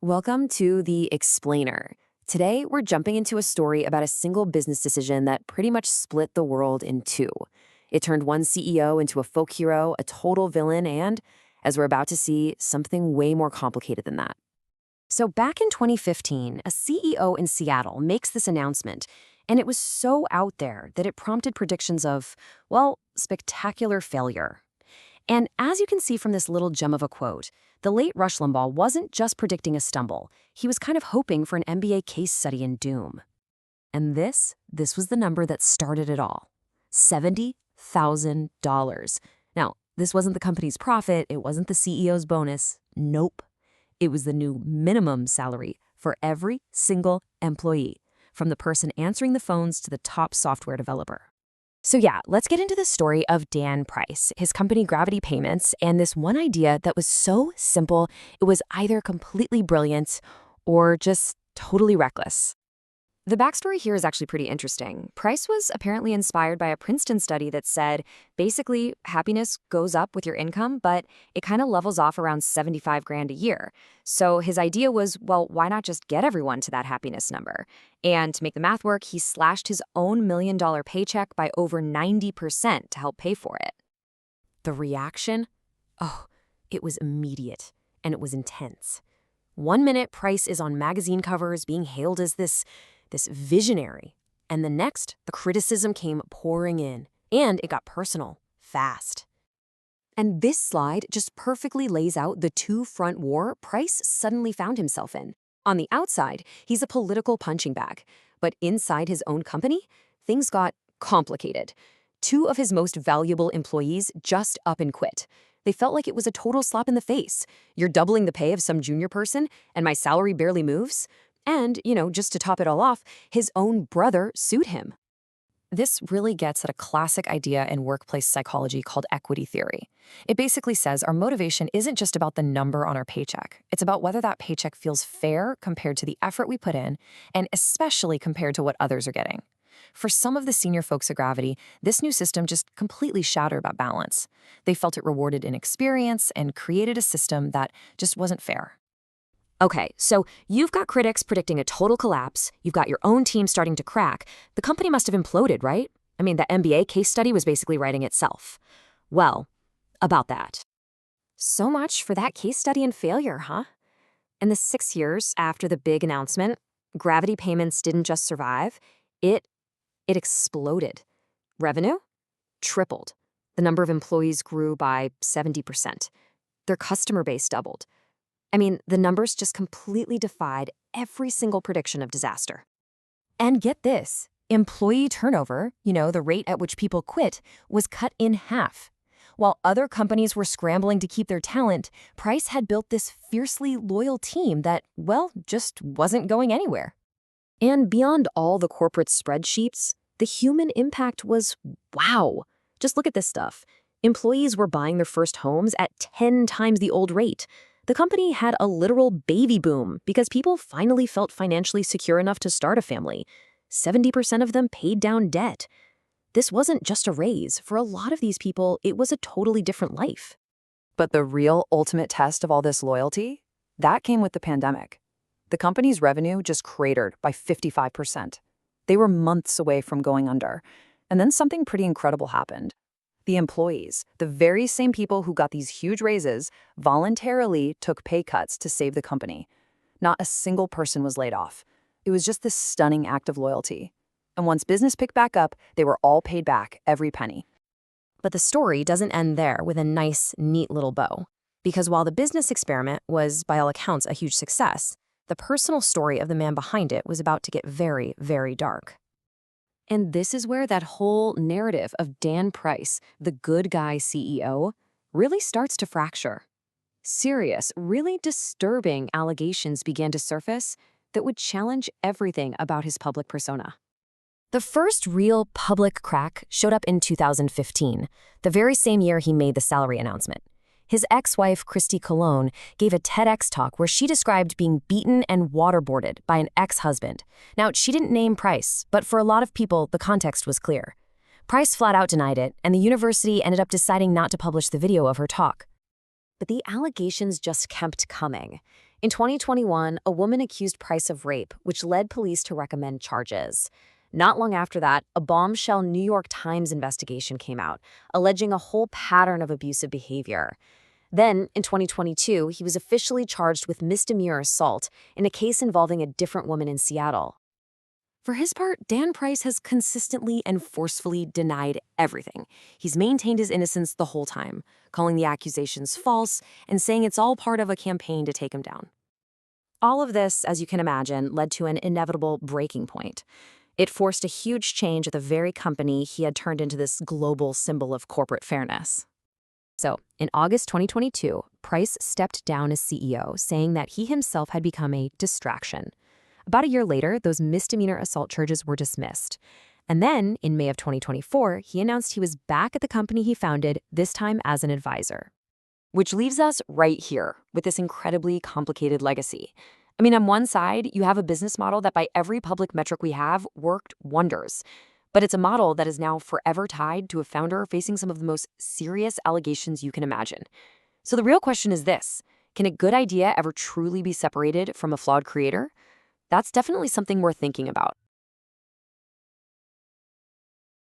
Welcome to The Explainer. Today, we're jumping into a story about a single business decision that pretty much split the world in two. It turned one CEO into a folk hero, a total villain, and, as we're about to see, something way more complicated than that. So, back in 2015, a CEO in Seattle makes this announcement, and it was so out there that it prompted predictions of, well, spectacular failure. And as you can see from this little gem of a quote, the late Rush Limbaugh wasn't just predicting a stumble. He was kind of hoping for an MBA case study in doom. And this was the number that started it all. $70,000. Now, this wasn't the company's profit. It wasn't the CEO's bonus. Nope. It was the new minimum salary for every single employee, from the person answering the phones to the top software developer. So yeah, let's get into the story of Dan Price, his company Gravity Payments, and this one idea that was so simple, it was either completely brilliant or just totally reckless. The backstory here is actually pretty interesting. Price was apparently inspired by a Princeton study that said, basically, happiness goes up with your income, but it kind of levels off around 75 grand a year. So his idea was, well, why not just get everyone to that happiness number? And to make the math work, he slashed his own $1 million paycheck by over 90% to help pay for it. The reaction? Oh, it was immediate, and it was intense. 1 minute, Price is on magazine covers being hailed as this visionary. And the next, the criticism came pouring in. And it got personal, fast. And this slide just perfectly lays out the two-front war Price suddenly found himself in. On the outside, he's a political punching bag. But inside his own company, things got complicated. Two of his most valuable employees just up and quit. They felt like it was a total slap in the face. You're doubling the pay of some junior person, and my salary barely moves? And, just to top it all off, his own brother sued him. This really gets at a classic idea in workplace psychology called equity theory. It basically says our motivation isn't just about the number on our paycheck. It's about whether that paycheck feels fair compared to the effort we put in, and especially compared to what others are getting. For some of the senior folks at Gravity, this new system just completely shattered that balance. They felt it rewarded inexperience and created a system that just wasn't fair. Okay, so you've got critics predicting a total collapse, you've got your own team starting to crack. The company must have imploded, right? I mean, the MBA case study was basically writing itself. Well, about that. So much for that case study and failure, huh? In the 6 years after the big announcement, Gravity Payments didn't just survive, it exploded. Revenue? Tripled. The number of employees grew by 70%. Their customer base doubled. I mean, the numbers just completely defied every single prediction of disaster. And get this, employee turnover, the rate at which people quit, was cut in half. While other companies were scrambling to keep their talent, Price had built this fiercely loyal team that, well, just wasn't going anywhere. And beyond all the corporate spreadsheets, the human impact was wow. Just look at this stuff. Employees were buying their first homes at 10 times the old rate. The company had a literal baby boom because people finally felt financially secure enough to start a family. 70% of them paid down debt. This wasn't just a raise. For a lot of these people, it was a totally different life. But the real ultimate test of all this loyalty? That came with the pandemic. The company's revenue just cratered by 55%. They were months away from going under. And then something pretty incredible happened. The employees, the very same people who got these huge raises, voluntarily took pay cuts to save the company. Not a single person was laid off. It was just this stunning act of loyalty. And once business picked back up, they were all paid back, every penny. But the story doesn't end there with a nice, neat little bow. Because while the business experiment was, by all accounts, a huge success, the personal story of the man behind it was about to get very, very dark. And this is where that whole narrative of Dan Price, the good guy CEO, really starts to fracture. Serious, really disturbing allegations began to surface that would challenge everything about his public persona. The first real public crack showed up in 2015, the very same year he made the salary announcement. His ex-wife, Christy Colon, gave a TEDx talk where she described being beaten and waterboarded by an ex-husband. Now, she didn't name Price, but for a lot of people, the context was clear. Price flat out denied it, and the university ended up deciding not to publish the video of her talk. But the allegations just kept coming. In 2021, a woman accused Price of rape, which led police to recommend charges. Not long after that, a bombshell New York Times investigation came out, alleging a whole pattern of abusive behavior. Then, in 2022, he was officially charged with misdemeanor assault in a case involving a different woman in Seattle. For his part, Dan Price has consistently and forcefully denied everything. He's maintained his innocence the whole time, calling the accusations false and saying it's all part of a campaign to take him down. All of this, as you can imagine, led to an inevitable breaking point. It forced a huge change at the very company he had turned into this global symbol of corporate fairness. So, in August 2022, Price stepped down as CEO, saying that he himself had become a distraction. About a year later, those misdemeanor assault charges were dismissed. And then, in May of 2024, he announced he was back at the company he founded, this time as an advisor. Which leaves us right here with this incredibly complicated legacy. I mean, on one side, you have a business model that by every public metric we have worked wonders. But it's a model that is now forever tied to a founder facing some of the most serious allegations you can imagine. So the real question is this: can a good idea ever truly be separated from a flawed creator? That's definitely something worth thinking about.